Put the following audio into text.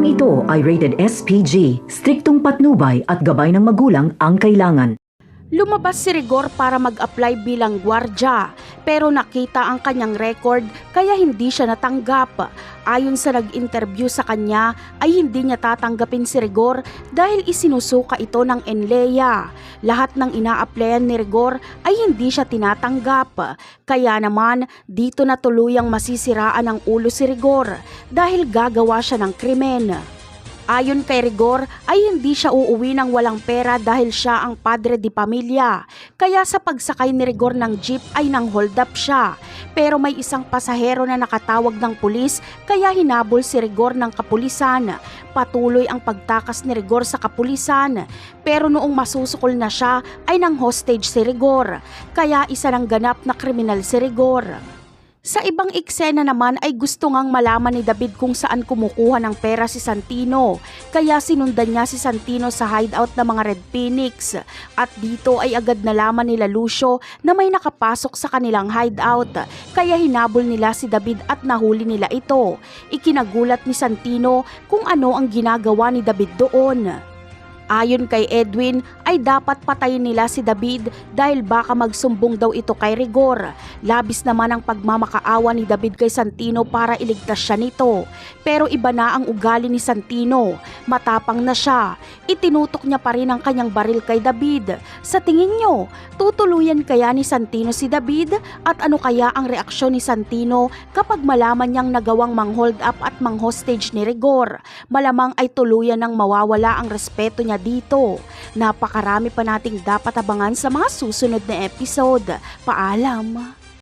Programang ito ay rated SPG, striktong patnubay at gabay ng magulang ang kailangan. Lumabas si Rigor para mag-apply bilang gwardya pero nakita ang kanyang record kaya hindi siya natanggap. Ayon sa nag-interview sa kanya ay hindi niya tatanggapin si Rigor dahil isinusuka ito ng NLEA. Lahat ng ina-applyan ni Rigor ay hindi siya tinatanggap. Kaya naman dito na tuluyang masisiraan ang ulo si Rigor dahil gagawa siya ng krimen. Ayon kay Rigor ay hindi siya uuwi ng walang pera dahil siya ang padre di pamilya. Kaya sa pagsakay ni Rigor ng jeep ay nang hold up siya. Pero may isang pasahero na nakatawag ng pulis kaya hinabol si Rigor ng kapulisan. Patuloy ang pagtakas ni Rigor sa kapulisan. Pero noong masusukol na siya ay nang hostage si Rigor. Kaya isa ng ganap na kriminal si Rigor. Sa ibang eksena naman ay gusto ngang malaman ni David kung saan kumukuha ng pera si Santino. Kaya sinundan niya si Santino sa hideout ng mga Red Phoenix. At dito ay agad nalaman nila Lucio na may nakapasok sa kanilang hideout. Kaya hinabol nila si David at nahuli nila ito. Ikinagulat ni Santino kung ano ang ginagawa ni David doon. Ayon kay Edwin ay dapat patayin nila si David dahil baka magsumbong daw ito kay Rigor. Labis naman ang pagmamakaawa ni David kay Santino para iligtas siya nito. Pero iba na ang ugali ni Santino. Matapang na siya. Itinutok niya pa rin ang kanyang baril kay David. Sa tingin nyo, tutuluyan kaya ni Santino si David? At ano kaya ang reaksyon ni Santino kapag malaman niyang nagawang mang-hold up at mang-hostage ni Rigor? Malamang ay tuluyan ng mawawala ang respeto niya dito. Napakarami pa nating dapat abangan sa mga susunod na episode. Paalam!